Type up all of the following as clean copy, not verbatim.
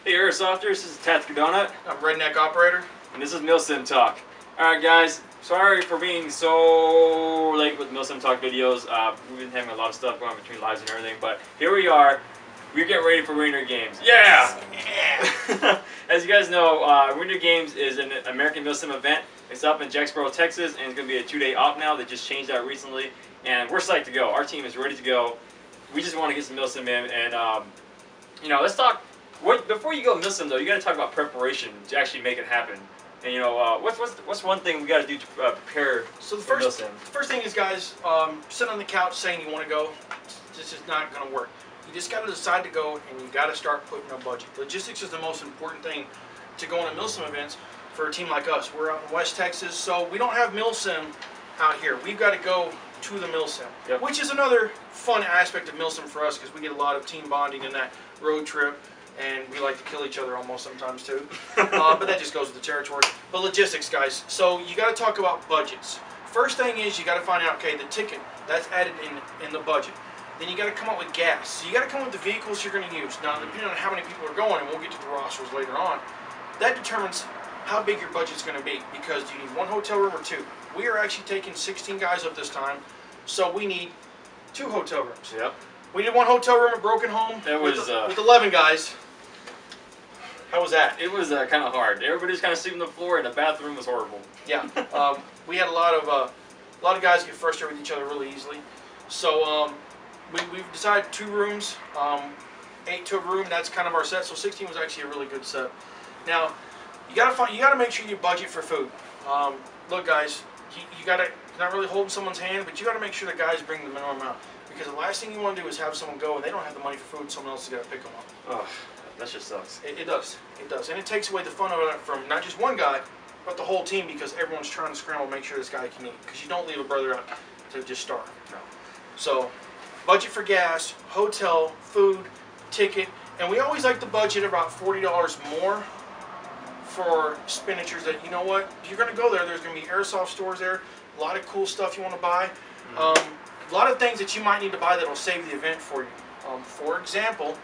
Hey Airsofters, this is Tactical Donut. I'm Redneck Operator. And this is Milsim Talk. Alright guys, sorry for being so late with Milsim Talk videos. We've been having a lot of stuff going on between lives and everything, but here we are. We're getting ready for Reindeer Games. Yeah! As you guys know, Reindeer Games is an American Milsim event. It's up in Jacksboro, Texas, and it's going to be a 2-day op now. They just changed that recently, and we're psyched to go. Our team is ready to go. We just want to get some Milsim in, and let's talk. Before you go Milsim though, you got to talk about preparation to actually make it happen. And what's one thing we got to do to prepare? So the first thing is, guys, sit on the couch saying you want to go. This is not going to work. You just got to decide to go, and you got to start putting a budget. Logistics is the most important thing to go into Milsim events for a team like us. We're out in West Texas, so we don't have Milsim out here. We've got to go to the Milsim, yep. Which is another fun aspect of Milsim for us because we get a lot of team bonding in that road trip. And we like to kill each other almost sometimes too. But that just goes with the territory. But logistics, guys. So you got to talk about budgets. First thing is you got to find out, okay, the ticket, that's added in the budget. Then you got to come up with gas. So you got to come up with the vehicles you're going to use. Now, depending on how many people are going, and we'll get to the rosters later on, that determines how big your budget's going to be. Because do you need one hotel room or two? We are actually taking 16 guys up this time, so we need 2 hotel rooms. Yep. We did one hotel room at Broken Home with 11 guys. How was that? It was kind of hard. Everybody's kind of sleeping on the floor, and the bathroom was horrible. Yeah, we had a lot of guys get frustrated with each other really easily. So we've decided 2 rooms, 8 to a room. That's kind of our set. So 16 was actually a really good set. Now you gotta make sure you budget for food. Look, guys, you're not really holding someone's hand, but you gotta make sure the guys bring the minimum amount. Because the last thing you want to do is have someone go and they don't have the money for food, someone else has got to pick them up. Oh, that just sucks. It does. It does. And it takes away the fun of it from not just one guy, but the whole team because everyone's trying to scramble to make sure this guy can eat. Because you don't leave a brother out to just starve. No. So, budget for gas, hotel, food, ticket. And we always like to budget about $40 more for expenditures that, you know what, if you're going to go there, there's going to be airsoft stores there, a lot of cool stuff you want to buy. Mm-hmm. A lot of things that you might need to buy that will save the event for you. For example,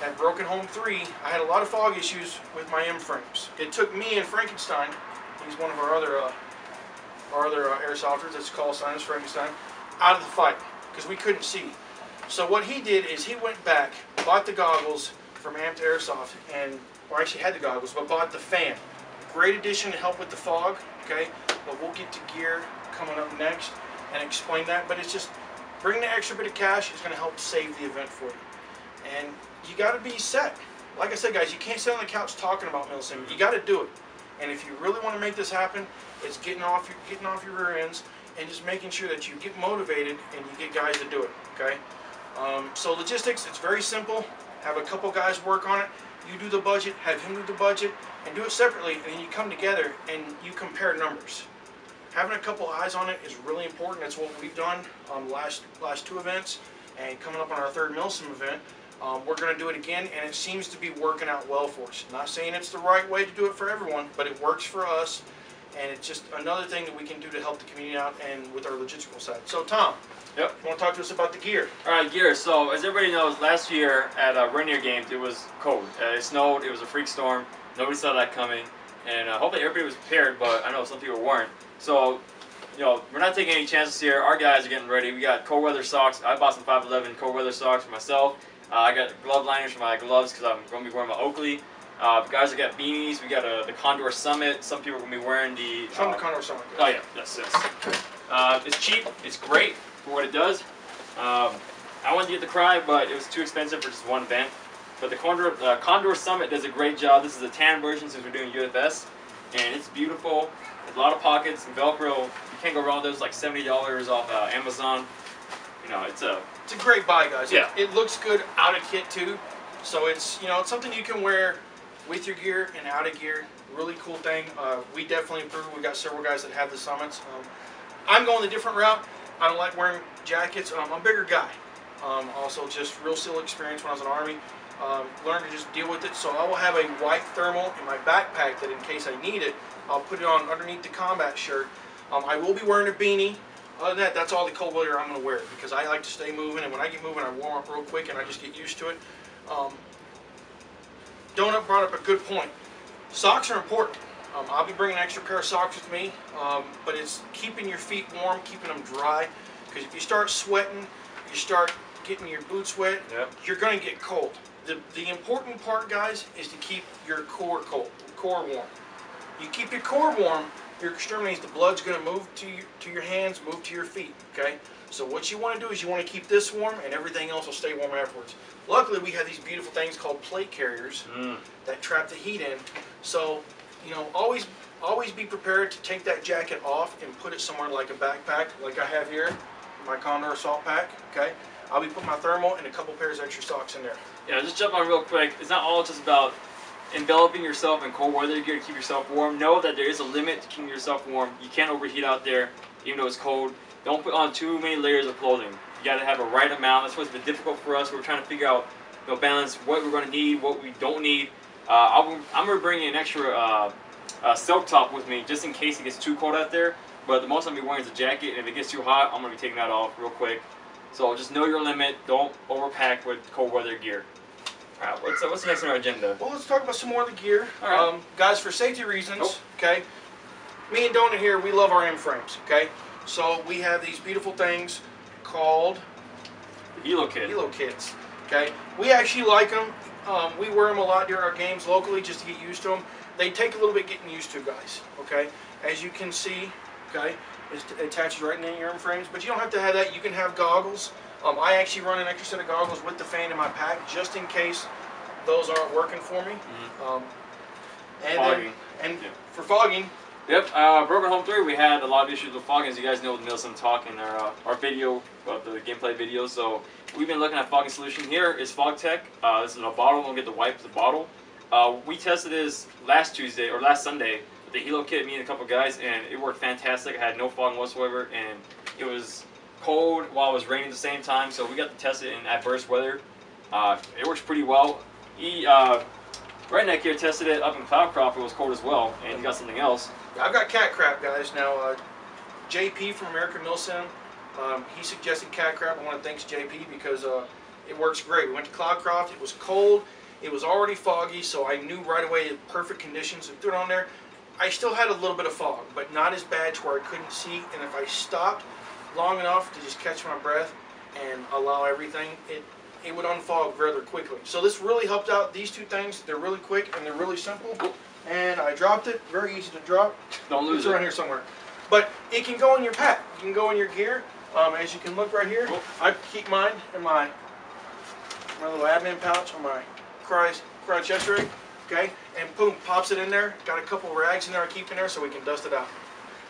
at Broken Home 3, I had a lot of fog issues with my M-frames. It took me and Frankenstein, he's one of our other airsofters, that's call sign is Frankenstein, out of the fight because we couldn't see. So what he did is he went back, bought the goggles from Amped Airsoft, or actually had the goggles, but bought the fan. Great addition to help with the fog, okay? But we'll get to gear coming up next and explain that, but it's just bring the extra bit of cash is going to help save the event for you. And you got to be set. Like I said, guys, you can't sit on the couch talking about Milsim. You got to do it. And if you really want to make this happen, it's getting off your rear ends and just making sure that you get motivated and you get guys to do it. Okay. So logistics, it's very simple. Have a couple guys work on it. You do the budget, have him do the budget, and do it separately. And then you come together and you compare numbers. Having a couple eyes on it is really important. That's what we've done on the last 2 events, and coming up on our 3rd Milsim event. We're going to do it again, and it seems to be working out well for us. Not saying it's the right way to do it for everyone, but it works for us, and it's just another thing that we can do to help the community out and with our logistical side. So, Tom, yep, you want to talk to us about the gear? All right, gear. So, as everybody knows, last year at Reindeer Games, it was cold. It snowed. It was a freak storm. Nobody saw that coming, and hopefully everybody was prepared. But I know some people weren't. So, we're not taking any chances here. Our guys are getting ready. We got cold weather socks. I bought some 511 cold weather socks for myself. I got glove liners for my gloves because I'm going to be wearing my Oakley. Guys have got beanies. We got the Condor Summit. Some people are going to be wearing the... From the Condor Summit. Oh, yeah. Yes. It's cheap. It's great for what it does. I wanted to get the Cry, but it was too expensive for just one event. But the Condor Summit does a great job. This is a tan version since we're doing UFS. And it's beautiful. There's a lot of pockets and Velcro. You can't go wrong with those. Like $70 off Amazon. It's a great buy, guys. Yeah. It looks good out of kit too. So it's it's something you can wear with your gear and out of gear. Really cool thing. We definitely improve. We got several guys that have the summits. I'm going the different route. I don't like wearing jackets. I'm a bigger guy. Also, just real SEAL experience when I was in the Army. Learned to just deal with it. So I will have a white thermal in my backpack that in case I need it, I'll put it on underneath the combat shirt. I will be wearing a beanie. Other than that, that's all the cold weather I'm going to wear because I like to stay moving, and when I get moving, I warm up real quick and I just get used to it. Donut brought up a good point. Socks are important. I'll be bringing an extra pair of socks with me, but it's keeping your feet warm, keeping them dry. Because if you start sweating, you start getting your boots wet, you're going to get cold. The important part, guys, is to keep your core warm. You keep your core warm, your extremities, the blood's going to move to your hands, move to your feet. Okay. So what you want to do is you want to keep this warm, and everything else will stay warm afterwards. Luckily, we have these beautiful things called plate carriers that trap the heat in. So, you know, always be prepared to take that jacket off and put it somewhere like a backpack, like I have here, my Condor assault pack. Okay, I'll be putting my thermal and a couple pairs of extra socks in there. Yeah, just jump on real quick. It's not all just about enveloping yourself in cold weather gear to keep yourself warm. Know that there is a limit to keeping yourself warm. You can't overheat out there, even though it's cold. Don't put on too many layers of clothing. You got to have a right amount. That's what's been difficult for us. We're trying to figure out, you know, balance what we're going to need, what we don't need. I'm going to bring an extra silk top with me just in case it gets too cold out there. But the most I'm going to be wearing is a jacket, and if it gets too hot, I'm going to be taking that off real quick. So just know your limit. Don't overpack with cold weather gear. All right, what's next on our agenda? Well, let's talk about some more of the gear. All right. Guys, for safety reasons, okay, me and Donut here, we love our M-frames, okay? So we have these beautiful things called Helo Kit. Helo Kits, okay? We actually like them. We wear them a lot during our games locally just to get used to them. They take a little bit getting used to, guys, okay? As you can see, okay, it attaches right in your M-frames, but you don't have to have that. You can have goggles. I actually run an extra set of goggles with the fan in my pack just in case those aren't working for me. For fogging. Yep, Broken Home 3, we had a lot of issues with fogging. As you guys know, with Milsim talk in our video, the gameplay video. So we've been looking at fogging solution. Here is Fog Tech. This is a bottle. We'll get to wipe the bottle. We tested this last Sunday with the Helo Kit, me and a couple guys, and it worked fantastic. I had no fogging whatsoever, and it was cold while it was raining at the same time. So we got to test it in adverse weather. It works pretty well. Redneck here tested it up in Cloudcroft. It was cold as well, and he got something else. I've got cat crap, guys. Now, JP from American Milsim, he suggested cat crap. I want to thank JP because it works great. We went to Cloudcroft. It was cold. It was already foggy, so I knew right away the perfect conditions to threw it on there. I still had a little bit of fog, but not as bad to where I couldn't see. And if I stopped long enough to just catch my breath and allow everything, it would unfog rather quickly. So this really helped out. These two things, they're really quick and they're really simple. And I dropped it. Very easy to drop. Don't lose it. It's around here somewhere. But it can go in your pack. You can go in your gear. As you can look right here, I keep mine in my little admin pouch on my cryo chest rig. Okay, and boom, pops it in there. Got a couple of rags in there I keep in there so we can dust it out.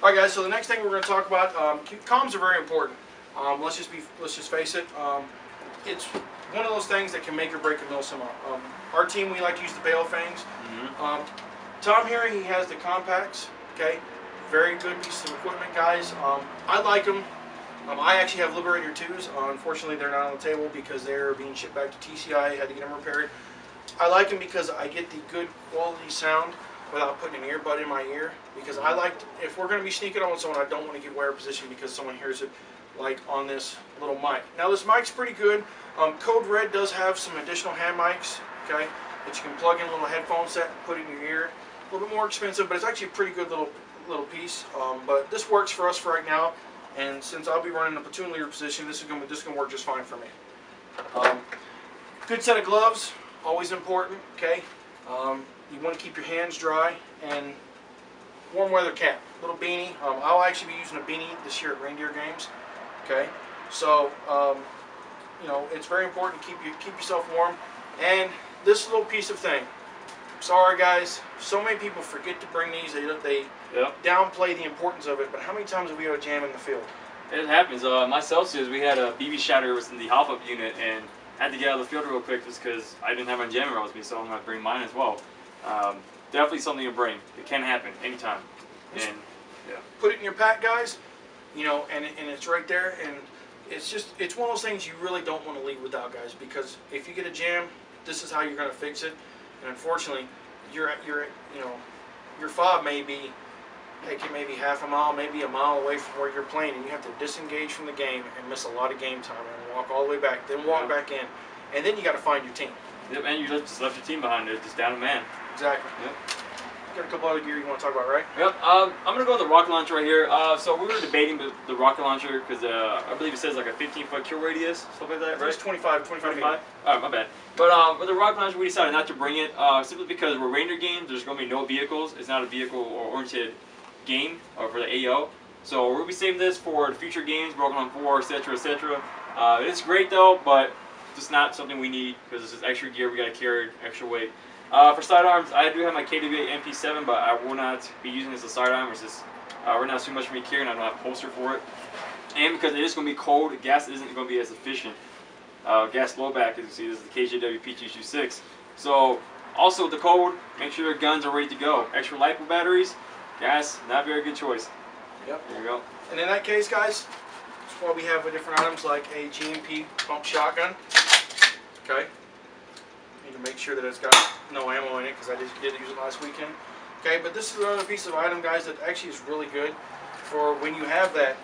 All right, guys. So the next thing we're going to talk about, comms are very important. Let's just face it. It's one of those things that can make or break a Milsim. Our team, we like to use the Bale Fangs. Tom here, he has the compacts. Okay, very good piece of equipment, guys. I like them. I actually have Liberator 2s. Unfortunately, they're not on the table because they're being shipped back to TCI. I had to get them repaired. I like them because I get the good quality sound without putting an earbud in my ear. Because I like, if we're going to be sneaking on with someone, I don't want to get wear position because someone hears it like on this little mic. Now this mic's pretty good. Code Red does have some additional hand mics, okay, that you can plug in a little headphone set and put in your ear. A little bit more expensive, but it's actually a pretty good little piece. But this works for us for right now, and since I'll be running a platoon leader position, this is gonna work just fine for me. Good set of gloves, always important. Okay, you want to keep your hands dry, and warm weather cap, little beanie. I'll actually be using a beanie this year at Reindeer Games. Okay, so you know, it's very important to keep yourself warm. And this little piece of thing. Sorry guys, so many people forget to bring these. They downplay the importance of it. But how many times have we had a jam in the field? It happens. My Celsius, we had a BB shatter was in the hop-up unit, and had to get out of the field real quick just because I didn't have my jammer with me, so I'm gonna bring mine as well. Definitely something to bring. It can happen anytime. And yeah, put it in your pack, guys. You know, and it's right there, and it's one of those things you really don't want to leave without, guys, because if you get a jam, this is how you're going to fix it. And unfortunately, your fob may be, heck, it may be half a mile, maybe a mile away from where you're playing, and you have to disengage from the game and miss a lot of game time and walk all the way back, then walk back in, and then you got to find your team. Yep, and you just left your team behind there, just down a man. Exactly. Yep. Got a couple other gear you want to talk about, right? Yep. I'm gonna go with the rocket launcher right here. So we were debating the rocket launcher because I believe it says like a 15-foot kill radius, stuff like that, right? It's 25 25? Alright, my bad. But with the rocket launcher, we decided not to bring it simply because we're Reindeer games. There's going to be no vehicles. It's not a vehicle-oriented game for the AO. So we'll be saving this for the future games, Broken on 4, etc., etc. It's great though, but it's not something we need because this is extra gear. We got to carry extra weight. For sidearms, I do have my KWA MP7, but I will not be using this as a sidearm. It's just right now it's too much for me carrying. I don't have a holster for it, and because it is going to be cold, gas isn't going to be as efficient. Gas blowback, as you see, this is the KJW P226. So, also with the cold, make sure your guns are ready to go. Extra LiPo batteries, gas, not a very good choice. Yep. There you go. And in that case, guys, that's why we have different items like a GMP pump shotgun. Okay. Need to make sure that it's got no ammo in it because I just did use it last weekend. Okay, but this is another piece of item, guys, that actually is really good for when you have that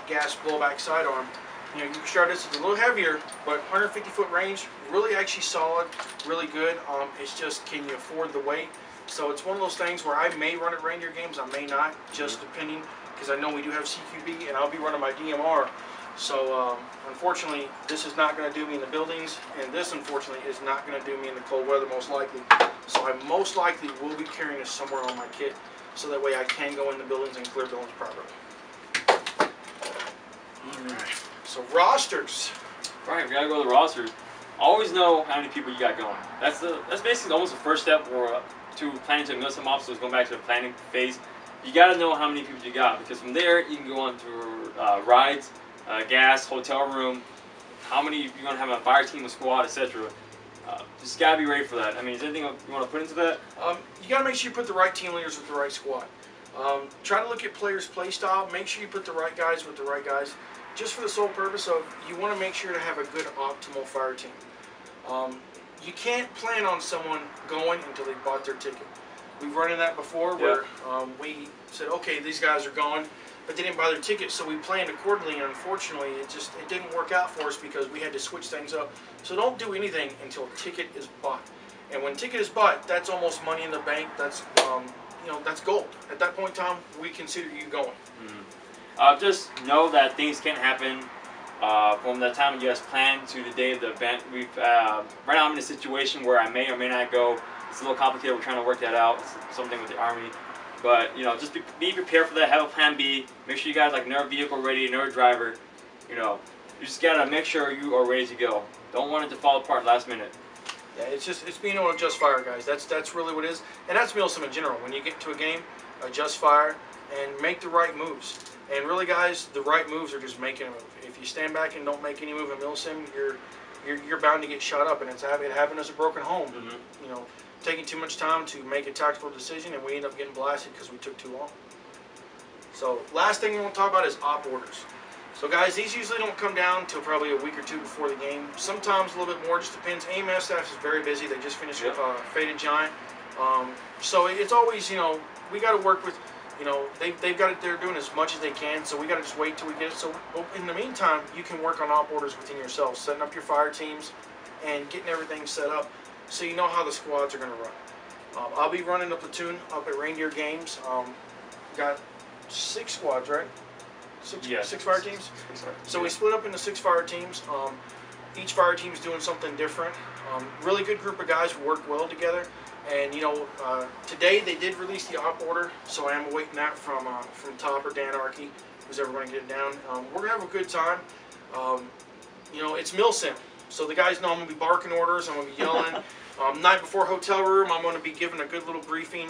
gas blowback sidearm. You know, you can start this, it's a little heavier, but 150-foot range, really actually solid, really good. It's just, can you afford the weight? So it's one of those things where I may run at Reindeer games, I may not, just depending, because I know we do have CQB, and I'll be running my DMR. So unfortunately, this is not going to do me in the buildings, and this unfortunately is not going to do me in the cold weather most likely. So I most likely will be carrying this somewhere on my kit, so that way I can go in the buildings and clear buildings properly. Alright, so rosters. Right, we gotta go to the rosters. Always know how many people you got going. That's basically almost the first step to planning to Milsim Ops, so it's going back to the planning phase. You gotta know how many people you got, because from there you can go on to rides, gas, hotel room, how many you're gonna have a fire team, a squad, etc. Just gotta be ready for that. I mean, is there anything you want to put into that? You gotta make sure you put the right team leaders with the right squad. Try to look at players' play style. Make sure you put the right guys with the right guys, just for the sole purpose of you want to make sure to have a good optimal fire team. You can't plan on someone going until they bought their ticket. We've run into that before where we said, okay, these guys are going, but they didn't buy their ticket, so we planned accordingly, and unfortunately it didn't work out for us because we had to switch things up. So don't do anything until a ticket is bought. And when ticket is bought, that's almost money in the bank. That's you know, that's gold. At that point in time, we consider you going. Just know that things can happen from the time you guys plan to the day of the event. Right now I'm in a situation where I may or may not go. It's a little complicated. We're trying to work that out. It's something with the Army. But, you know, just be prepared for that. Have a plan B. Make sure you guys, like, another vehicle ready, another driver. You know, you just got to make sure you are ready to go. Don't want it to fall apart last minute. Yeah, it's being able to adjust fire, guys. That's really what it is. And that's Milsim in general. When you get into a game, adjust fire and make the right moves. And really, guys, the right moves are just making a move. If you stand back and don't make any move in Milsim, you're bound to get shot up. And it happened as a broken home. You know, taking too much time to make a tactical decision, and we end up getting blasted because we took too long. So last thing we want to talk about is op orders. So guys, these usually don't come down until probably a week or two before the game. Sometimes a little bit more, just depends. AMS staff is very busy. They just finished Faded Giant. So it's always, you know, we got to work with, you know, they've got it, they're doing as much as they can, so we got to just wait till we get it. So in the meantime, you can work on op orders within yourselves, setting up your fire teams and getting everything set up so you know how the squads are going to run. I'll be running a platoon up at Reindeer Games. Got 6 squads, right? Six fire teams? So we split up into 6 fire teams. Each fire team is doing something different. Really good group of guys who work well together. And you know, today they did release the op order, so I am awaiting that from Top or Dan Arkey, who's ever going to get it down. We're going to have a good time. You know, it's Milsim, so the guys know I'm going to be barking orders, I'm going to be yelling. Night before hotel room, I'm going to be giving a good little briefing.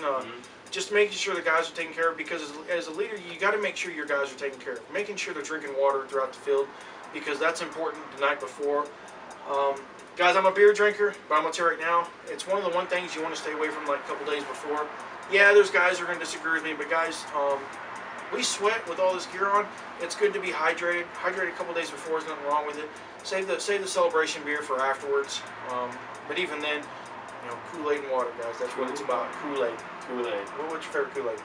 Just making sure the guys are taken care of, because as a leader, you got to make sure your guys are taken care of. Making sure they're drinking water throughout the field, because that's important the night before. Guys, I'm a beer drinker, but I'm going to tell you right now, it's one of the things you want to stay away from like a couple days before. Yeah, there's guys who are going to disagree with me, but guys, we sweat with all this gear on. It's good to be hydrated. Hydrated a couple days before, there's nothing wrong with it. Save the celebration beer for afterwards. But even then, you know, Kool-Aid and water, guys. That's what it's about. Kool-Aid. Kool-Aid. What's your favorite Kool-Aid?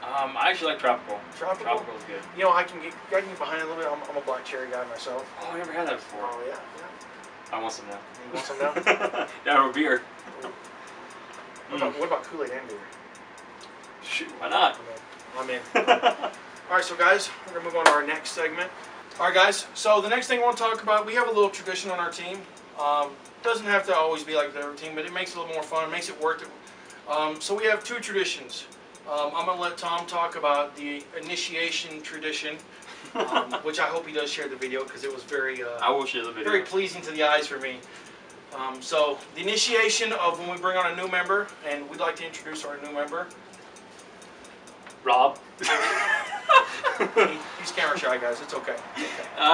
I actually like tropical. Tropical? Tropical is good. You know, I can get behind a little bit. I'm a black cherry guy myself. Oh, I never had that before. Oh, yeah. I want some now. You want some now? Yeah, or beer. What about Kool-Aid and beer? Shoot, why not? I'm in. Alright, so guys, we're going to move on to our next segment. Alright guys, so the next thing I want to talk about, we have a little tradition on our team. Doesn't have to always be like the other team, but it makes it a little more fun, makes it worth it. So we have two traditions. I'm going to let Tom talk about the initiation tradition, which I hope he does share the video because it was very I will share the video. very pleasing to the eyes for me. So the initiation of when we bring on a new member, and we'd like to introduce our new member. Rob. He's camera shy, guys. It's okay.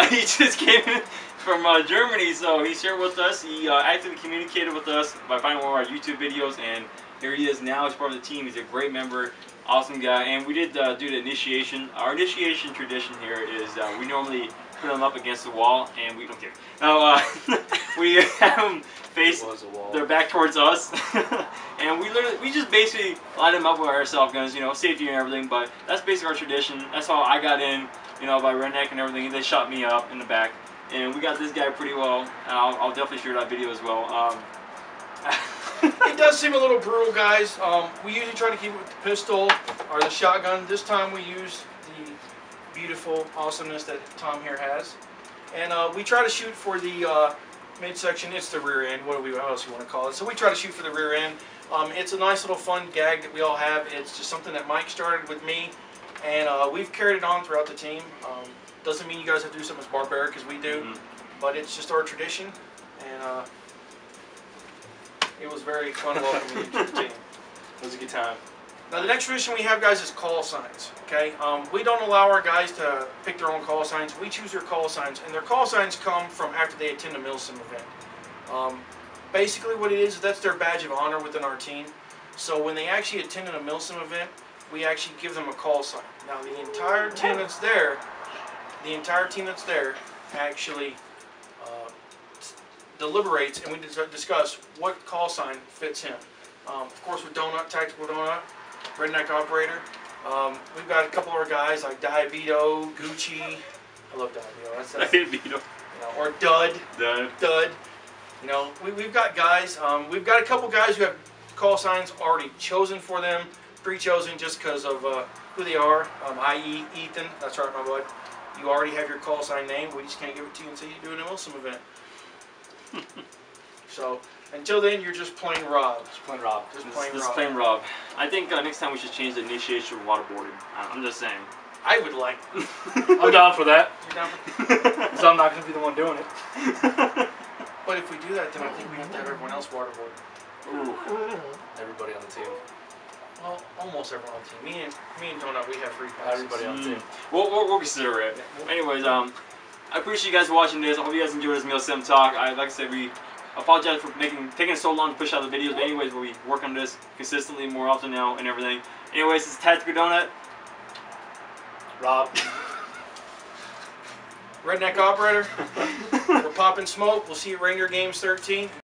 He just came in from Germany, so he's here with us. He actively communicated with us by finding one of our YouTube videos, and here he is now as part of the team. He's a great member, awesome guy, and we did do the initiation. Our initiation tradition here is we normally put them up against the wall, and we don't care. No, we have them face their back towards us, and we just basically line them up with our airsoft guns, you know, safety and everything. But that's basically our tradition. That's how I got in, you know, by Redneck and everything. They shot me up in the back, and we got this guy pretty well. And I'll definitely share that video as well. It does seem a little brutal, guys. We usually try to keep it with the pistol or the shotgun. This time we use the beautiful awesomeness that Tom here has. And we try to shoot for the midsection. It's the rear end. What else you want to call it? So we try to shoot for the rear end. It's a nice little fun gag that we all have. It's just something that Mike started with me, and we've carried it on throughout the team. Doesn't mean you guys have to do something as barbaric as we do, but it's just our tradition, and it was very fun welcoming you to the team. It was a good time. Now the next tradition we have, guys, is call signs. Okay, we don't allow our guys to pick their own call signs. We choose their call signs, and their call signs come from after they attend a Milsim event. Basically, what it is that's their badge of honor within our team. So when they actually attend a Milsim event, we actually give them a call sign. Now the entire team that's there, actually deliberates, and we discuss what call sign fits him. Of course, with Donut, Tactical Donut, Redneck Operator, we've got a couple of our guys like Diabito, Gucci. I love Diabito. That's Diabito. You know, or Dud. Dud. You know, we've got guys. We've got a couple guys who have call signs already chosen for them, pre-chosen just because of who they are. I.e., Ethan. That's right, my bud. You already have your call sign name. We just can't give it to you until you do an Milsim event. So until then, you're just plain Rob. Just plain Rob. Just plain Rob. I think next time we should change the initiation to waterboarding. I'm just saying. I would like. I'm down for that. You're down for Because I'm not going to be the one doing it. But if we do that, then I think we have to have everyone else waterboarded. Ooh. Everybody on the team. Well, almost everyone on the team. Me and Donut, we have free passes. Everybody on the team. We'll consider it. Anyways, I appreciate you guys watching this. I hope you guys enjoyed this Milsim talk. Like I said, we apologize for taking so long to push out the videos. But anyways, we'll work on this consistently more often now and everything. Anyways, this is Tactical Donut. Rob. Redneck Operator. We're popping smoke. We'll see you at Reindeer Games 13.